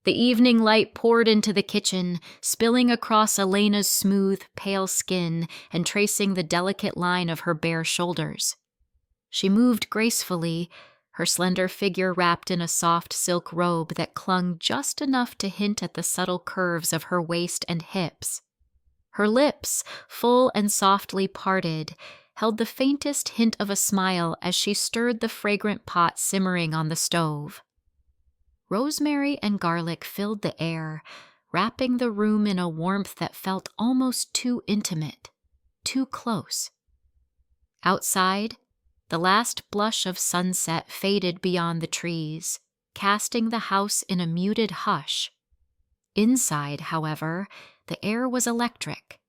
The evening light poured into the kitchen, spilling across Elena's smooth, pale skin and tracing the delicate line of her bare shoulders. She moved gracefully, her slender figure wrapped in a soft silk robe that clung just enough to hint at the subtle curves of her waist and hips. Her lips, full and softly parted, held the faintest hint of a smile as she stirred the fragrant pot simmering on the stove. Rosemary and garlic filled the air, wrapping the room in a warmth that felt almost too intimate, too close. Outside, the last blush of sunset faded beyond the trees, casting the house in a muted hush. Inside, however, the air was electric,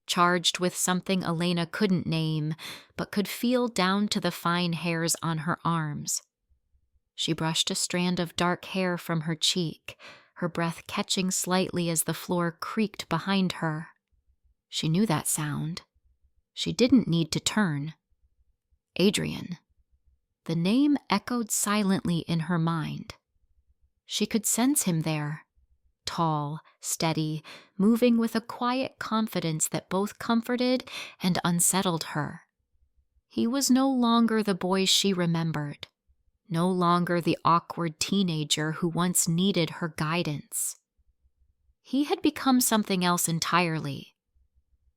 charged with something Elena couldn't name, but could feel down to the fine hairs on her arms. She brushed a strand of dark hair from her cheek, her breath catching slightly as the floor creaked behind her. She knew that sound. She didn't need to turn. Adrian. The name echoed silently in her mind. She could sense him there, tall, steady, moving with a quiet confidence that both comforted and unsettled her. He was no longer the boy she remembered, no longer the awkward teenager who once needed her guidance. He had become something else entirely.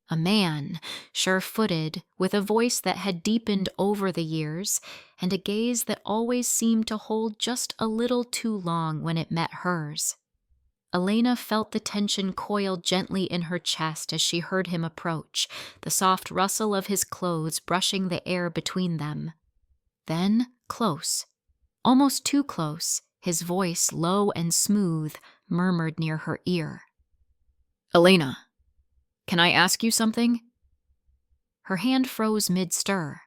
A man, sure-footed, with a voice that had deepened over the years, and a gaze that always seemed to hold just a little too long when it met hers. Elena felt the tension coil gently in her chest as she heard him approach, the soft rustle of his clothes brushing the air between them. Then, close, almost too close, his voice, low and smooth, murmured near her ear. "Elena, can I ask you something?" Her hand froze mid-stir.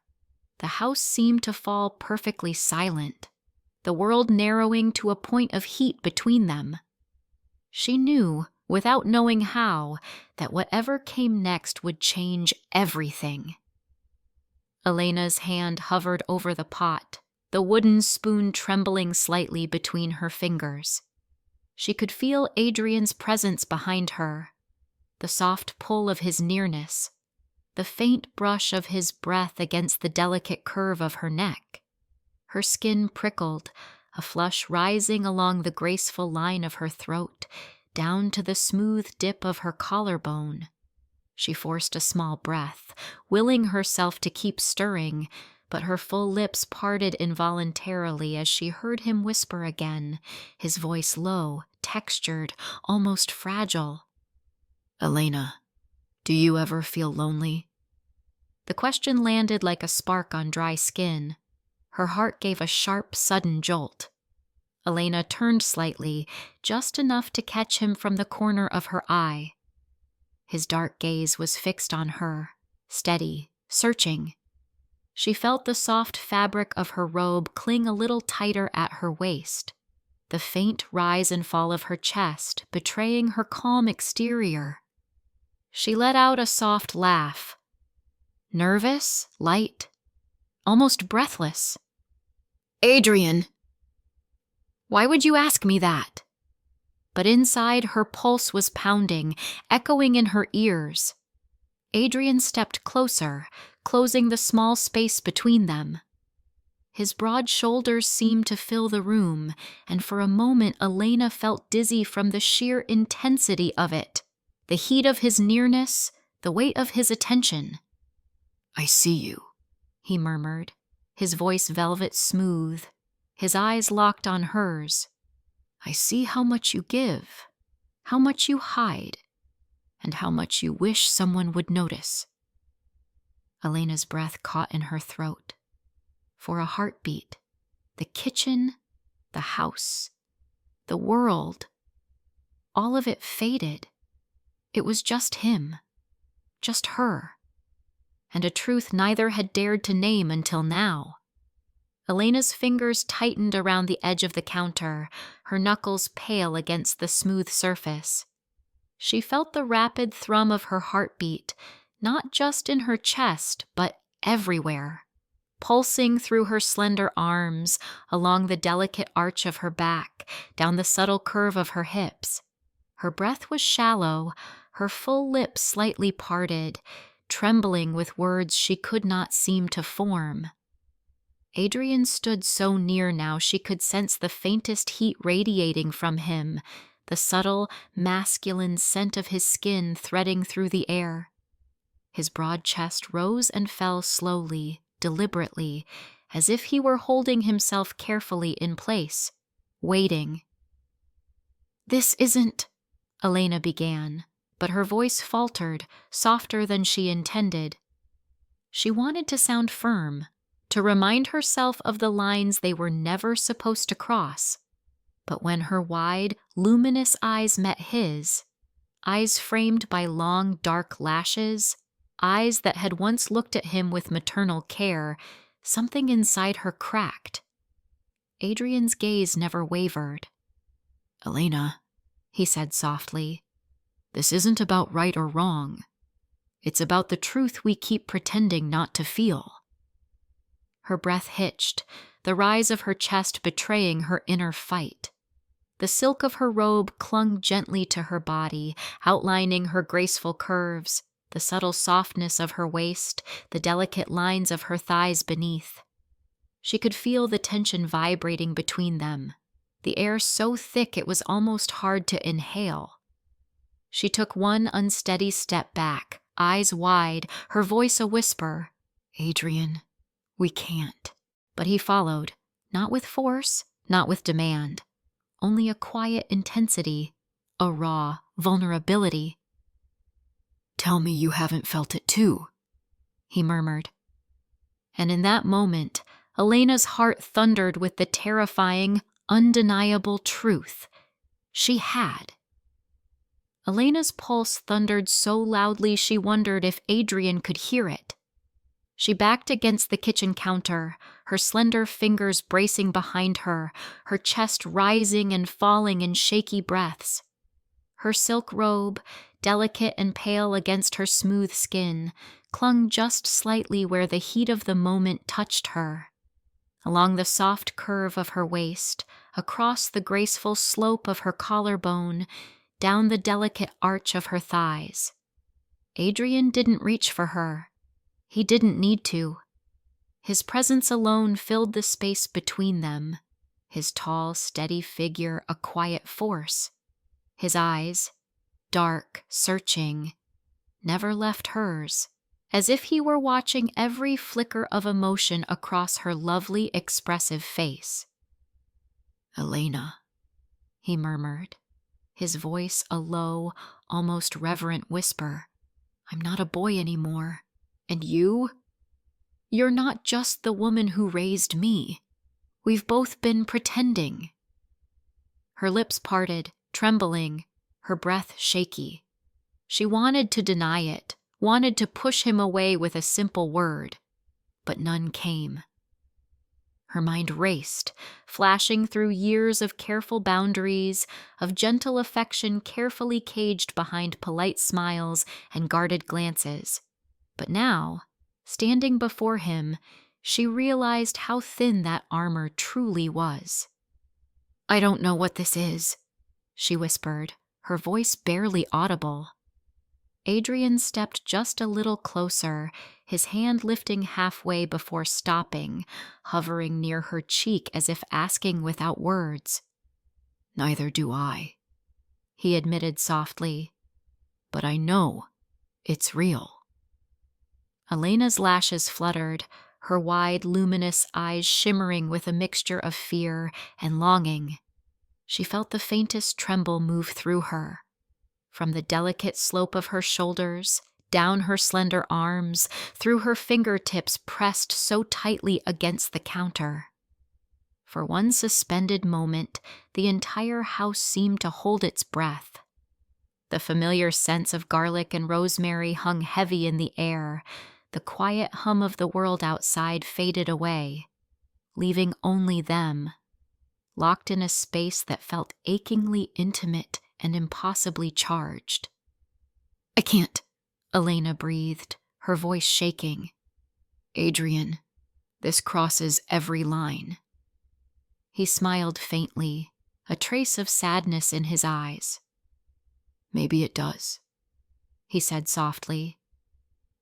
The house seemed to fall perfectly silent, the world narrowing to a point of heat between them. She knew, without knowing how, that whatever came next would change everything. Elena's hand hovered over the pot, the wooden spoon trembling slightly between her fingers. She could feel Adrian's presence behind her, the soft pull of his nearness, the faint brush of his breath against the delicate curve of her neck. Her skin prickled, a flush rising along the graceful line of her throat, down to the smooth dip of her collarbone. She forced a small breath, willing herself to keep stirring, but her full lips parted involuntarily as she heard him whisper again, his voice low, textured, almost fragile. "Elena, do you ever feel lonely?" The question landed like a spark on dry skin. Her heart gave a sharp, sudden jolt. Elena turned slightly, just enough to catch him from the corner of her eye. His dark gaze was fixed on her, steady, searching. She felt the soft fabric of her robe cling a little tighter at her waist, the faint rise and fall of her chest betraying her calm exterior. She let out a soft laugh. Nervous, light, almost breathless. "Adrian! Why would you ask me that?" But inside, her pulse was pounding, echoing in her ears. Adrian stepped closer, closing the small space between them. His broad shoulders seemed to fill the room, and for a moment Elena felt dizzy from the sheer intensity of it, the heat of his nearness, the weight of his attention. "I see you," he murmured, his voice velvet smooth, his eyes locked on hers. "I see how much you give, how much you hide, and how much you wish someone would notice." Elena's breath caught in her throat. For a heartbeat, the kitchen, the house, the world, all of it faded. It was just him, just her, and a truth neither had dared to name until now. Elena's fingers tightened around the edge of the counter, her knuckles pale against the smooth surface. She felt the rapid thrum of her heartbeat, not just in her chest, but everywhere. pulsing through her slender arms, along the delicate arch of her back, down the subtle curve of her hips. Her breath was shallow, her full lips slightly parted, trembling with words she could not seem to form. Adrian stood so near now she could sense the faintest heat radiating from him, the subtle, masculine scent of his skin threading through the air. His broad chest rose and fell slowly, deliberately, as if he were holding himself carefully in place, waiting. "This isn't," Elena began, but her voice faltered, softer than she intended. She wanted to sound firm, to remind herself of the lines they were never supposed to cross. But when her wide, luminous eyes met his, eyes framed by long, dark lashes, eyes that had once looked at him with maternal care, something inside her cracked. Adrian's gaze never wavered. "Elena," he said softly, "this isn't about right or wrong. It's about the truth we keep pretending not to feel." Her breath hitched, the rise of her chest betraying her inner fight. The silk of her robe clung gently to her body, outlining her graceful curves, the subtle softness of her waist, the delicate lines of her thighs beneath. She could feel the tension vibrating between them, the air so thick it was almost hard to inhale. She took one unsteady step back, eyes wide, her voice a whisper. "Adrian, we can't." But he followed, not with force, not with demand, only a quiet intensity, a raw vulnerability. "Tell me you haven't felt it too," he murmured. And in that moment, Elena's heart thundered with the terrifying, undeniable truth. She had. Elena's pulse thundered so loudly she wondered if Adrian could hear it. She backed against the kitchen counter, her slender fingers bracing behind her, her chest rising and falling in shaky breaths. Her silk robe, delicate and pale against her smooth skin, clung just slightly where the heat of the moment touched her. Along the soft curve of her waist, across the graceful slope of her collarbone, down the delicate arch of her thighs. Adrian didn't reach for her. He didn't need to. His presence alone filled the space between them, his tall, steady figure a quiet force. His eyes, dark, searching, never left hers, as if he were watching every flicker of emotion across her lovely, expressive face. "Elena," he murmured, his voice a low, almost reverent whisper. "I'm not a boy anymore. And you? You're not just the woman who raised me. We've both been pretending." Her lips parted, trembling, her breath shaky. She wanted to deny it, wanted to push him away with a simple word, but none came. Her mind raced, flashing through years of careful boundaries, of gentle affection carefully caged behind polite smiles and guarded glances. But now, standing before him, she realized how thin that armor truly was. "I don't know what this is," she whispered, her voice barely audible. Adrian stepped just a little closer, his hand lifting halfway before stopping, hovering near her cheek as if asking without words. "Neither do I," he admitted softly. "But I know it's real." Elena's lashes fluttered, her wide, luminous eyes shimmering with a mixture of fear and longing. She felt the faintest tremble move through her. From the delicate slope of her shoulders, down her slender arms, through her fingertips pressed so tightly against the counter. For one suspended moment, the entire house seemed to hold its breath. The familiar scents of garlic and rosemary hung heavy in the air. The quiet hum of the world outside faded away, leaving only them, locked in a space that felt achingly intimate and impossibly charged. "I can't," Elena breathed, her voice shaking. "Adrian, This crosses every line." He smiled faintly, a trace of sadness in his eyes. "Maybe it does," he said softly.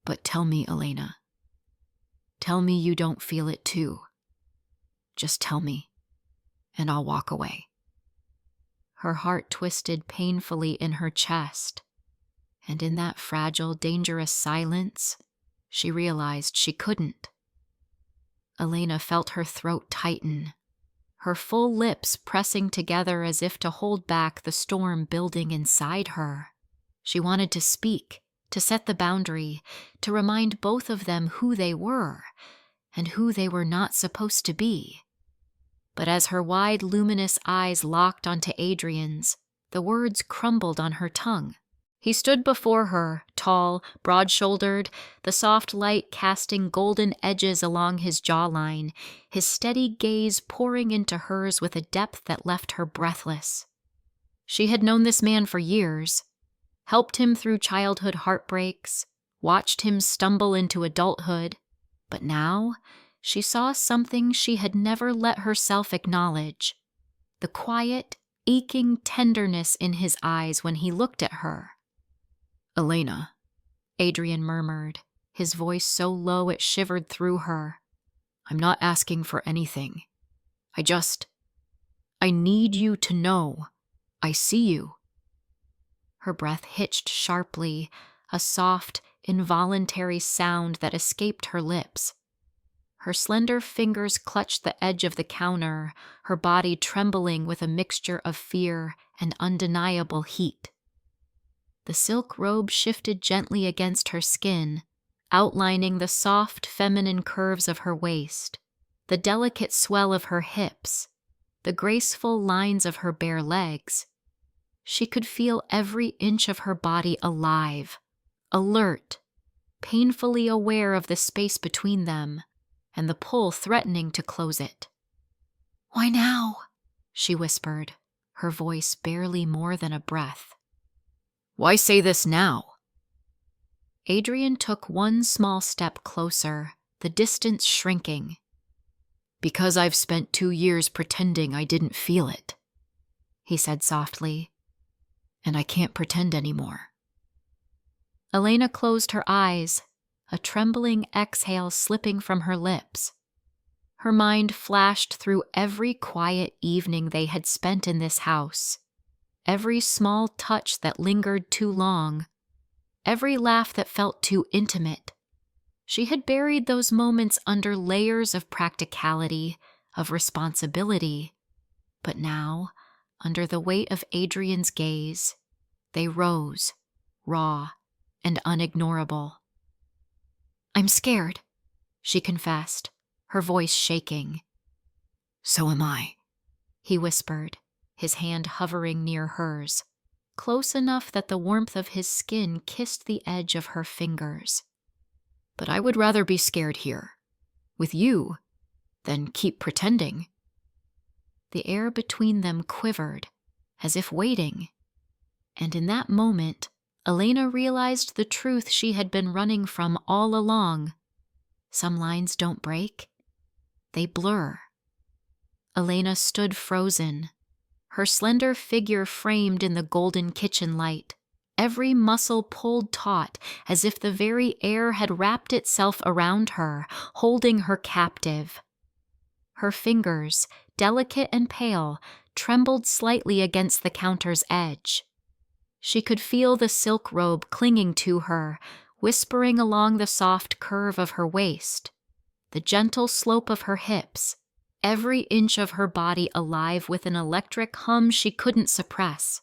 "But tell me, Elena. Tell me you don't feel it too. Just tell me, and I'll walk away." Her heart twisted painfully in her chest, and in that fragile, dangerous silence, she realized she couldn't. Elena felt her throat tighten, her full lips pressing together as if to hold back the storm building inside her. She wanted to speak, to set the boundary, to remind both of them who they were and who they were not supposed to be. But as her wide, luminous eyes locked onto Adrian's, the words crumbled on her tongue. He stood before her, tall, broad-shouldered, the soft light casting golden edges along his jawline, his steady gaze pouring into hers with a depth that left her breathless. She had known this man for years, helped him through childhood heartbreaks, watched him stumble into adulthood, but now she saw something she had never let herself acknowledge: the quiet, aching tenderness in his eyes when he looked at her. "Elena," Adrian murmured, his voice so low it shivered through her, "I'm not asking for anything. I need you to know I see you." Her breath hitched sharply, a soft, involuntary sound that escaped her lips. Her slender fingers clutched the edge of the counter, her body trembling with a mixture of fear and undeniable heat. The silk robe shifted gently against her skin, outlining the soft, feminine curves of her waist, the delicate swell of her hips, the graceful lines of her bare legs. She could feel every inch of her body alive, alert, painfully aware of the space between them, and the pull threatening to close it. "Why now?" she whispered, her voice barely more than a breath. "Why say this now?" Adrian took one small step closer, the distance shrinking. "Because I've spent 2 years pretending I didn't feel it," he said softly, "and I can't pretend anymore." Elena closed her eyes, a trembling exhale slipping from her lips. Her mind flashed through every quiet evening they had spent in this house, every small touch that lingered too long, every laugh that felt too intimate. She had buried those moments under layers of practicality, of responsibility, but now, under the weight of Adrian's gaze, they rose, raw and unignorable. "I'm scared," she confessed, her voice shaking. "So am I," he whispered, his hand hovering near hers, close enough that the warmth of his skin kissed the edge of her fingers. "But I would rather be scared here, with you, than keep pretending." The air between them quivered, as if waiting, and in that moment, Elena realized the truth she had been running from all along. Some lines don't break, they blur. Elena stood frozen, her slender figure framed in the golden kitchen light, every muscle pulled taut as if the very air had wrapped itself around her, holding her captive. Her fingers, delicate and pale, trembled slightly against the counter's edge. She could feel the silk robe clinging to her, whispering along the soft curve of her waist, the gentle slope of her hips, every inch of her body alive with an electric hum she couldn't suppress.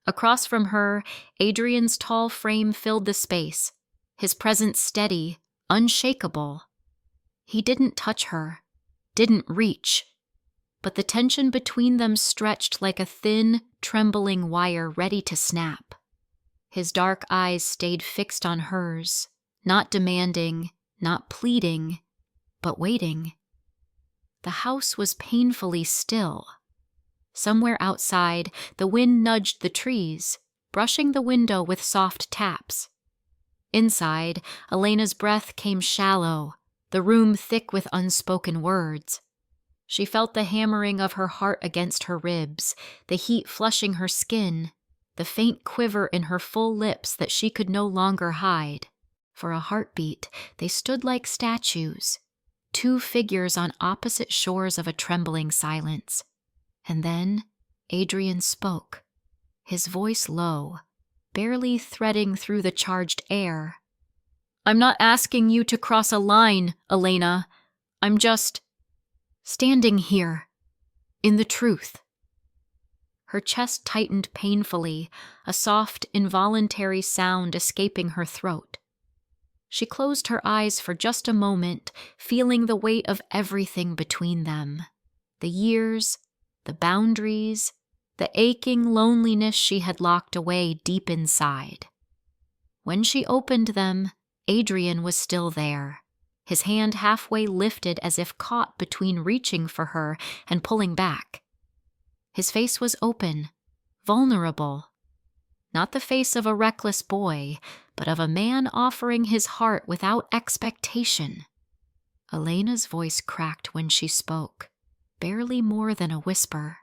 Across from her, Adrian's tall frame filled the space, his presence steady, unshakable. He didn't touch her, didn't reach, but the tension between them stretched like a thin, trembling wire ready to snap. His dark eyes stayed fixed on hers, not demanding, not pleading, but waiting. The house was painfully still. Somewhere outside, the wind nudged the trees, brushing the window with soft taps. Inside, Elena's breath came shallow, the room thick with unspoken words. She felt the hammering of her heart against her ribs, the heat flushing her skin, the faint quiver in her full lips that she could no longer hide. For a heartbeat, they stood like statues, two figures on opposite shores of a trembling silence. And then Adrian spoke, his voice low, barely threading through the charged air. "I'm not asking you to cross a line, Elena. I'm just standing here, in the truth." Her chest tightened painfully, a soft, involuntary sound escaping her throat. She closed her eyes for just a moment, feeling the weight of everything between them. The years, the boundaries, the aching loneliness she had locked away deep inside. When she opened them, Adrian was still there, his hand halfway lifted as if caught between reaching for her and pulling back. His face was open, vulnerable. Not the face of a reckless boy, but of a man offering his heart without expectation. Elena's voice cracked when she spoke, barely more than a whisper.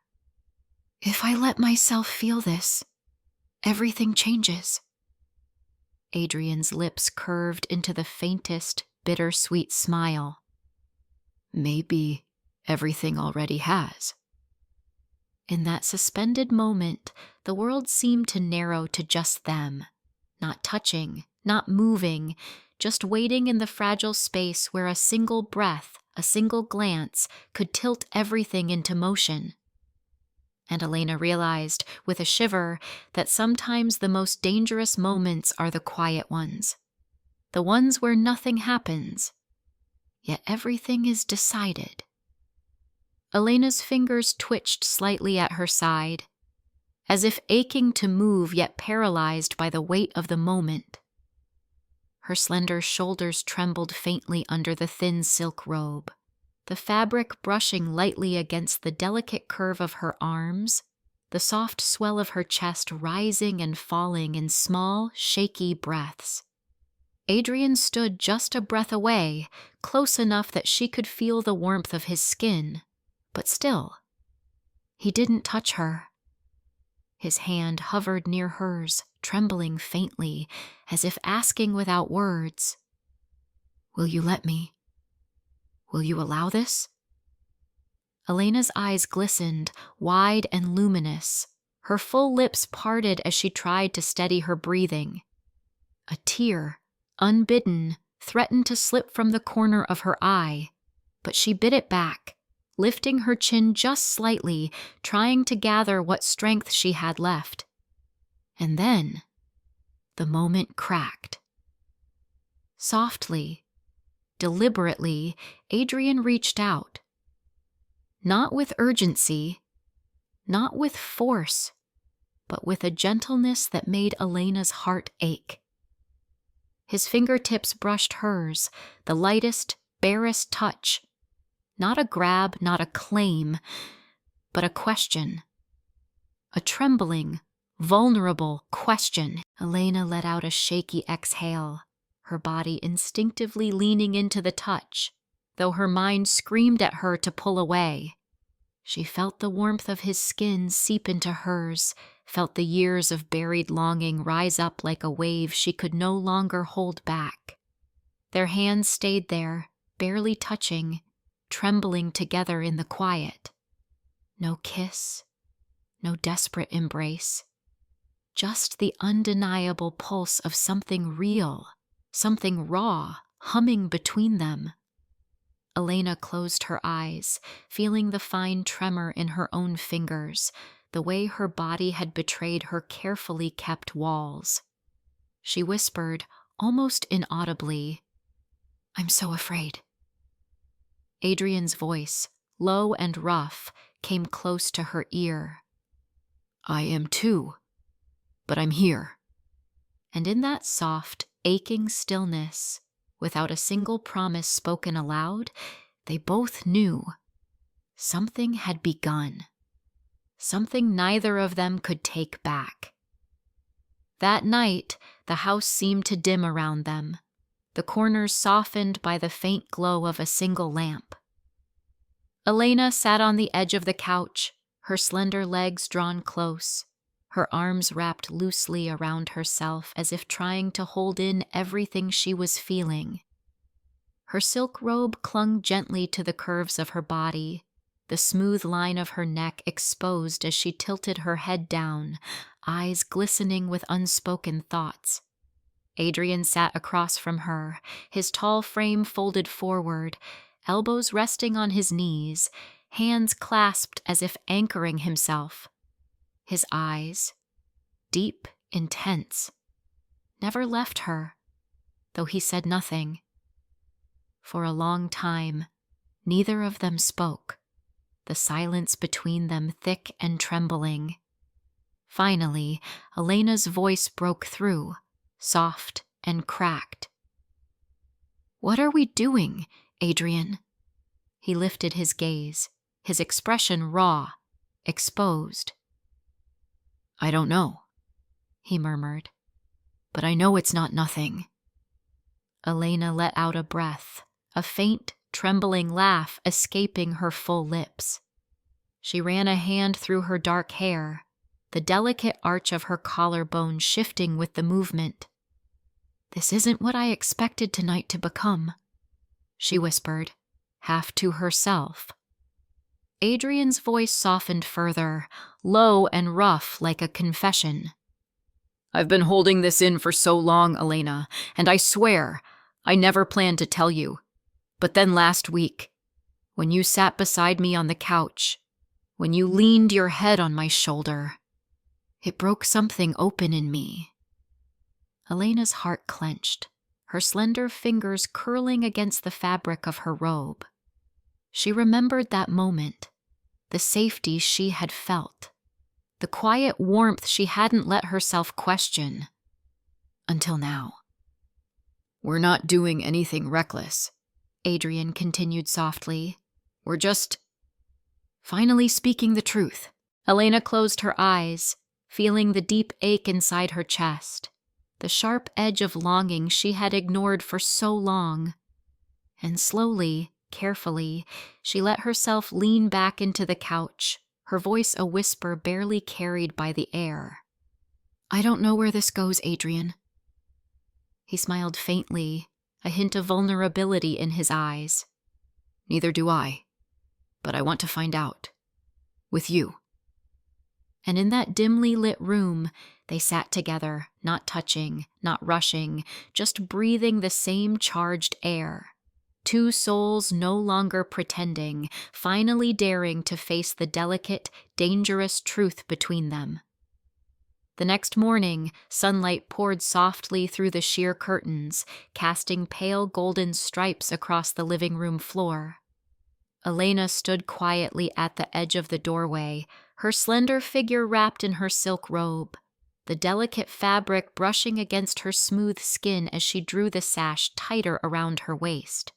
"If I let myself feel this, everything changes." Adrian's lips curved into the faintest, bittersweet smile. "Maybe everything already has." In that suspended moment, the world seemed to narrow to just them, not touching, not moving, just waiting in the fragile space where a single breath, a single glance could tilt everything into motion. And Elena realized, with a shiver, that sometimes the most dangerous moments are the quiet ones, the ones where nothing happens, yet everything is decided. Elena's fingers twitched slightly at her side, as if aching to move yet paralyzed by the weight of the moment. Her slender shoulders trembled faintly under the thin silk robe, the fabric brushing lightly against the delicate curve of her arms, the soft swell of her chest rising and falling in small, shaky breaths. Adrian stood just a breath away, close enough that she could feel the warmth of his skin. But still, he didn't touch her. His hand hovered near hers, trembling faintly, as if asking without words, "Will you let me? Will you allow this?" Elena's eyes glistened, wide and luminous. Her full lips parted as she tried to steady her breathing. A tear, unbidden, threatened to slip from the corner of her eye, but she bit it back, lifting her chin just slightly, trying to gather what strength she had left. And then, the moment cracked. Softly, deliberately, Adrian reached out. Not with urgency, not with force, but with a gentleness that made Elena's heart ache. His fingertips brushed hers, the lightest, barest touch. Not a grab, not a claim, but a question. A trembling, vulnerable question. Elena let out a shaky exhale, her body instinctively leaning into the touch, though her mind screamed at her to pull away. She felt the warmth of his skin seep into hers, felt the years of buried longing rise up like a wave she could no longer hold back. Their hands stayed there, barely touching, trembling together in the quiet. No kiss, no desperate embrace, just the undeniable pulse of something real, something raw, humming between them. Elena closed her eyes, feeling the fine tremor in her own fingers, the way her body had betrayed her carefully kept walls. She whispered, almost inaudibly, "I'm so afraid." Adrian's voice, low and rough, came close to her ear. "I am too, but I'm here." And in that soft, aching stillness, without a single promise spoken aloud, they both knew something had begun, something neither of them could take back. That night, the house seemed to dim around them. the corners softened by the faint glow of a single lamp. Elena sat on the edge of the couch, her slender legs drawn close, her arms wrapped loosely around herself as if trying to hold in everything she was feeling. Her silk robe clung gently to the curves of her body, the smooth line of her neck exposed as she tilted her head down, eyes glistening with unspoken thoughts. Adrian sat across from her, his tall frame folded forward, elbows resting on his knees, hands clasped as if anchoring himself. His eyes, deep, intense, never left her, though he said nothing. For a long time, neither of them spoke, the silence between them thick and trembling. Finally, Elena's voice broke through, soft and cracked. "What are we doing, Adrian?" He lifted his gaze, his expression raw, exposed. "I don't know," he murmured, "but I know it's not nothing." Elena let out a breath, a faint, trembling laugh escaping her full lips. She ran a hand through her dark hair, the delicate arch of her collarbone shifting with the movement. "This isn't what I expected tonight to become," she whispered, half to herself. Adrian's voice softened further, low and rough like a confession. "I've been holding this in for so long, Elena, and I swear I never planned to tell you. But then last week, when you sat beside me on the couch, when you leaned your head on my shoulder, it broke something open in me." Elena's heart clenched, her slender fingers curling against the fabric of her robe. She remembered that moment, the safety she had felt, the quiet warmth she hadn't let herself question. Until now. "We're not doing anything reckless," Adrian continued softly. "We're just finally speaking the truth." Elena closed her eyes, feeling the deep ache inside her chest, the sharp edge of longing she had ignored for so long. And slowly, carefully, she let herself lean back into the couch, her voice a whisper barely carried by the air. "I don't know where this goes, Adrian." He smiled faintly, a hint of vulnerability in his eyes. "Neither do I, but I want to find out. With you." And in that dimly lit room, they sat together, not touching, not rushing, just breathing the same charged air. Two souls no longer pretending, finally daring to face the delicate, dangerous truth between them. The next morning, sunlight poured softly through the sheer curtains, casting pale golden stripes across the living room floor. Elena stood quietly at the edge of the doorway, her slender figure wrapped in her silk robe, the delicate fabric brushing against her smooth skin as she drew the sash tighter around her waist.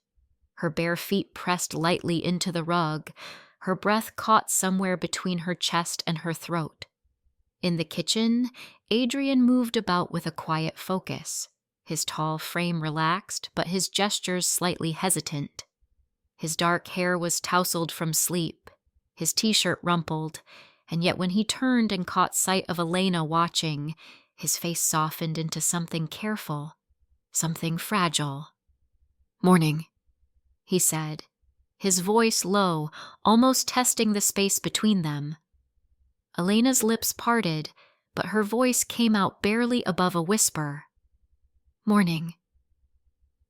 Her bare feet pressed lightly into the rug, her breath caught somewhere between her chest and her throat. In the kitchen, Adrian moved about with a quiet focus, his tall frame relaxed, but his gestures slightly hesitant. His dark hair was tousled from sleep, his t-shirt rumpled, and yet when he turned and caught sight of Elena watching, his face softened into something careful, something fragile. "Morning," he said, his voice low, almost testing the space between them. Elena's lips parted, but her voice came out barely above a whisper. "Morning."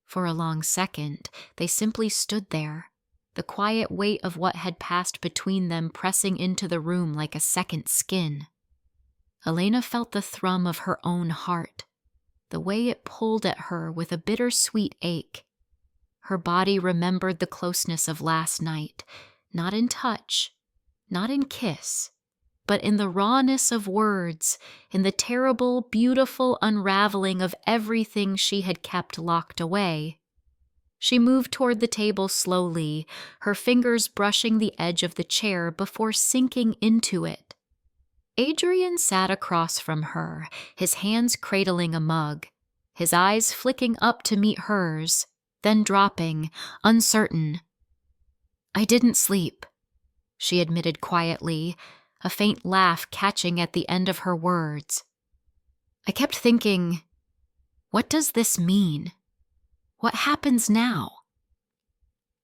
For a long second, they simply stood there, the quiet weight of what had passed between them pressing into the room like a second skin. Elena felt the thrum of her own heart, the way it pulled at her with a bittersweet ache. Her body remembered the closeness of last night, not in touch, not in kiss, but in the rawness of words, in the terrible, beautiful unraveling of everything she had kept locked away. She moved toward the table slowly, her fingers brushing the edge of the chair before sinking into it. Adrian sat across from her, his hands cradling a mug, his eyes flicking up to meet hers, then dropping, uncertain. "I didn't sleep," she admitted quietly, a faint laugh catching at the end of her words. "I kept thinking, what does this mean? What happens now?"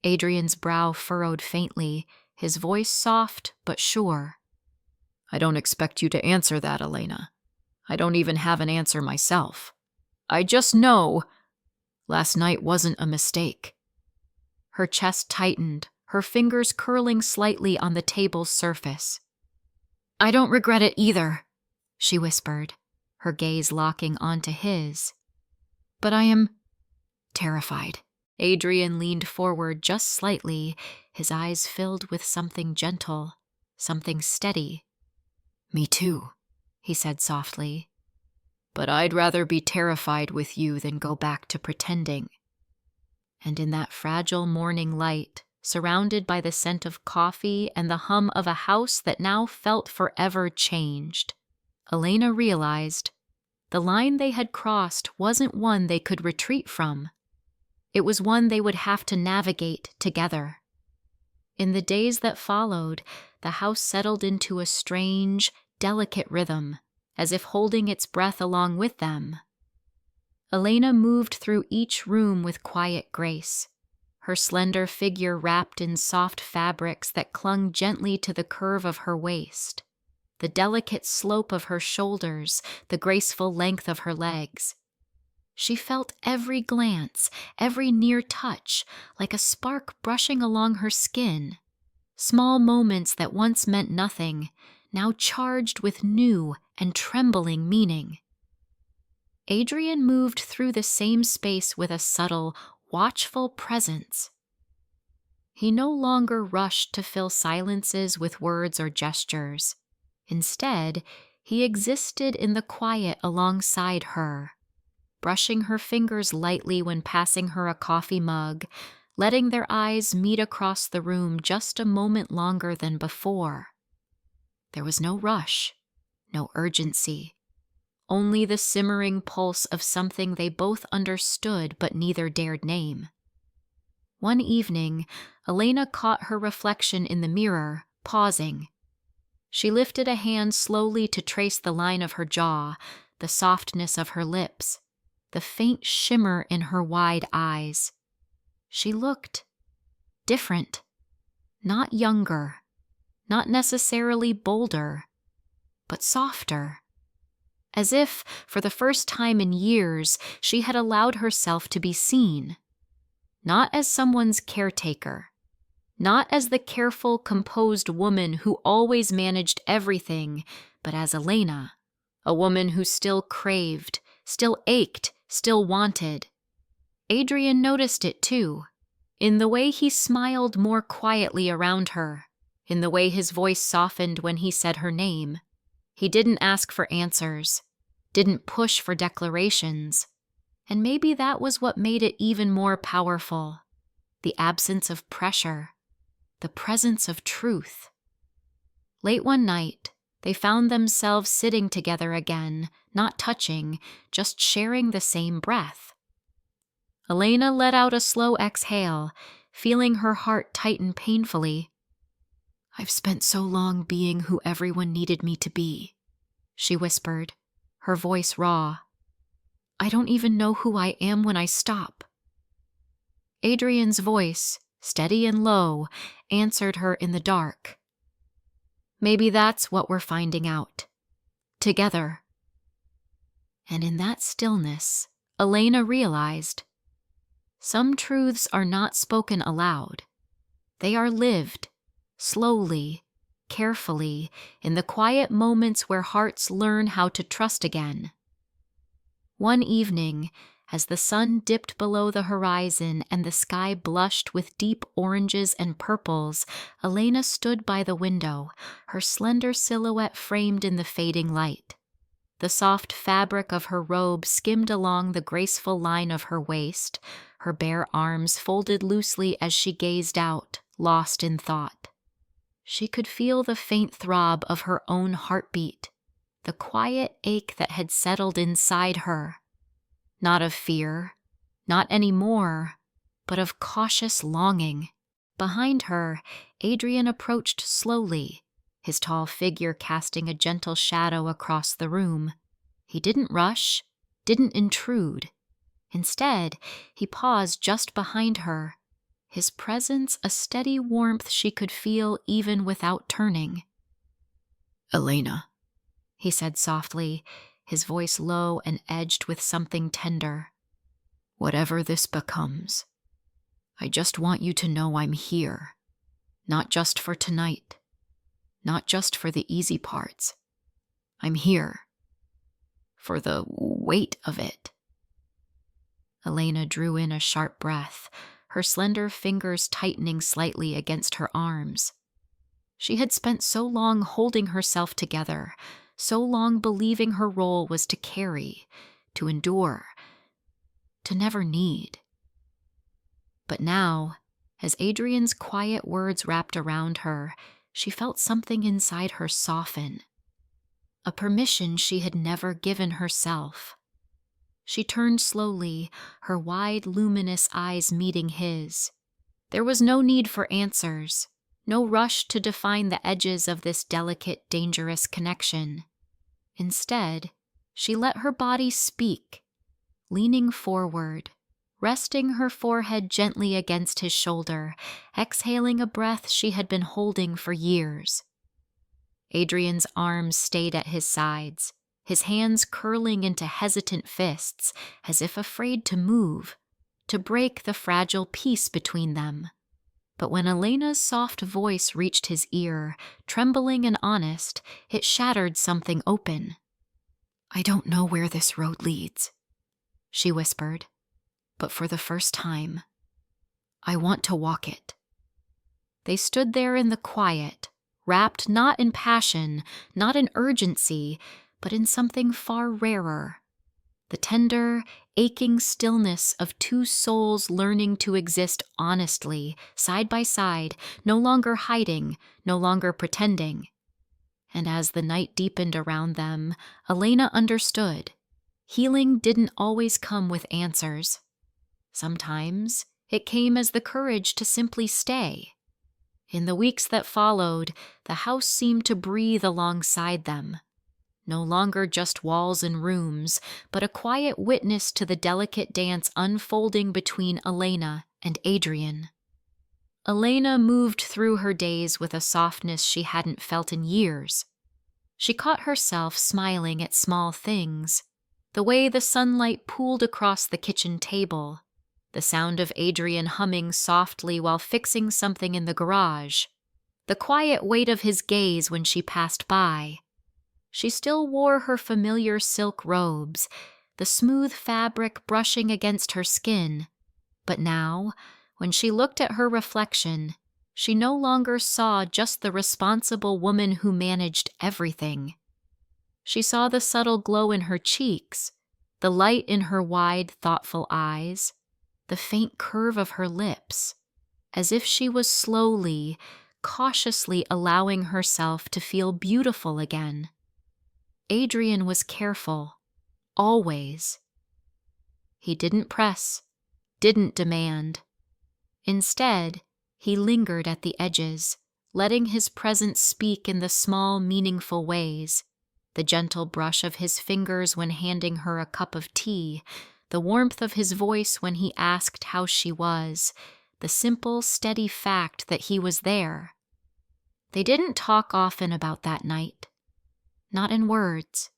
Adrian's brow furrowed faintly, his voice soft but sure. "I don't expect you to answer that, Elena. I don't even have an answer myself. I just know last night wasn't a mistake." Her chest tightened, her fingers curling slightly on the table's surface. "I don't regret it either," she whispered, her gaze locking onto his. "But I am terrified." Adrian leaned forward just slightly, his eyes filled with something gentle, something steady. "Me too," he said softly. "But I'd rather be terrified with you than go back to pretending." And in that fragile morning light, surrounded by the scent of coffee and the hum of a house that now felt forever changed, Elena realized the line they had crossed wasn't one they could retreat from. It was one they would have to navigate together. In the days that followed, the house settled into a strange, delicate rhythm, as if holding its breath along with them. Elena moved through each room with quiet grace, her slender figure wrapped in soft fabrics that clung gently to the curve of her waist, the delicate slope of her shoulders, the graceful length of her legs. She felt every glance, every near touch, like a spark brushing along her skin. Small moments that once meant nothing, now charged with new and trembling meaning. Adrian moved through the same space with a subtle, watchful presence. He no longer rushed to fill silences with words or gestures. Instead, he existed in the quiet alongside her, brushing her fingers lightly when passing her a coffee mug, letting their eyes meet across the room just a moment longer than before. There was no rush, no urgency, only the simmering pulse of something they both understood but neither dared name. One evening, Elena caught her reflection in the mirror, pausing. She lifted a hand slowly to trace the line of her jaw, the softness of her lips, the faint shimmer in her wide eyes. She looked different, not younger, not necessarily bolder, but softer. As if, for the first time in years, she had allowed herself to be seen. Not as someone's caretaker, not as the careful, composed woman who always managed everything, but as Elena, a woman who still craved, still ached, still wanted. Adrian noticed it too, in the way he smiled more quietly around her, in the way his voice softened when he said her name. He didn't ask for answers, didn't push for declarations, and maybe that was what made it even more powerful. The absence of pressure, the presence of truth. Late one night, they found themselves sitting together again, not touching, just sharing the same breath. Elena let out a slow exhale, feeling her heart tighten painfully. "I've spent so long being who everyone needed me to be," she whispered, her voice raw. "I don't even know who I am when I stop." Adrian's voice, steady and low, answered her in the dark. "Maybe that's what we're finding out. Together." And in that stillness, Elena realized some truths are not spoken aloud. They are lived, slowly, carefully, in the quiet moments where hearts learn how to trust again. One evening, as the sun dipped below the horizon and the sky blushed with deep oranges and purples, Elena stood by the window, her slender silhouette framed in the fading light. The soft fabric of her robe skimmed along the graceful line of her waist, her bare arms folded loosely as she gazed out, lost in thought. She could feel the faint throb of her own heartbeat, the quiet ache that had settled inside her. Not of fear, not anymore, but of cautious longing. Behind her, Adrian approached slowly, his tall figure casting a gentle shadow across the room. He didn't rush, didn't intrude. Instead, he paused just behind her, his presence a steady warmth she could feel even without turning. "Elena," he said softly, his voice low and edged with something tender. "Whatever this becomes, I just want you to know I'm here, not just for tonight, not just for the easy parts. I'm here for the weight of it." Elena drew in a sharp breath, her slender fingers tightening slightly against her arms. She had spent so long holding herself together, so long believing her role was to carry, to endure, to never need. But now, as Adrian's quiet words wrapped around her, she felt something inside her soften, a permission she had never given herself. She turned slowly, her wide, luminous eyes meeting his. There was no need for answers, no rush to define the edges of this delicate, dangerous connection. Instead, she let her body speak, leaning forward, resting her forehead gently against his shoulder, exhaling a breath she had been holding for years. Adrian's arms stayed at his sides, his hands curling into hesitant fists, as if afraid to move, to break the fragile peace between them. But when Elena's soft voice reached his ear, trembling and honest, it shattered something open. "I don't know where this road leads," she whispered, "but for the first time, I want to walk it." They stood there in the quiet, wrapped not in passion, not in urgency, but in something far rarer. The tender, aching stillness of two souls learning to exist honestly, side by side, no longer hiding, no longer pretending. And as the night deepened around them, Elena understood. Healing didn't always come with answers. Sometimes it came as the courage to simply stay. In the weeks that followed, the house seemed to breathe alongside them. No longer just walls and rooms, but a quiet witness to the delicate dance unfolding between Elena and Adrian. Elena moved through her days with a softness she hadn't felt in years. She caught herself smiling at small things, the way the sunlight pooled across the kitchen table, the sound of Adrian humming softly while fixing something in the garage, the quiet weight of his gaze when she passed by. She still wore her familiar silk robes, the smooth fabric brushing against her skin, but now, when she looked at her reflection, she no longer saw just the responsible woman who managed everything. She saw the subtle glow in her cheeks, the light in her wide, thoughtful eyes, the faint curve of her lips, as if she was slowly, cautiously allowing herself to feel beautiful again. Adrian was careful, always. He didn't press, didn't demand. Instead, he lingered at the edges, letting his presence speak in the small, meaningful ways, the gentle brush of his fingers when handing her a cup of tea, the warmth of his voice when he asked how she was, the simple, steady fact that he was there. They didn't talk often about that night. Not in words,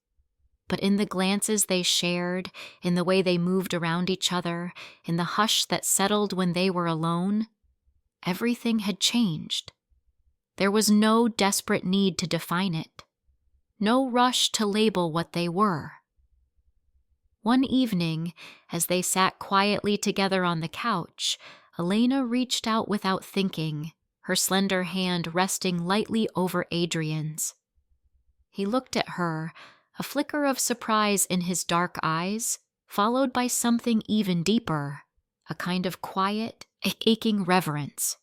but in the glances they shared, in the way they moved around each other, in the hush that settled when they were alone. Everything had changed. There was no desperate need to define it, no rush to label what they were. One evening, as they sat quietly together on the couch, Elena reached out without thinking, her slender hand resting lightly over Adrian's. He looked at her, a flicker of surprise in his dark eyes, followed by something even deeper, a kind of quiet, aching reverence.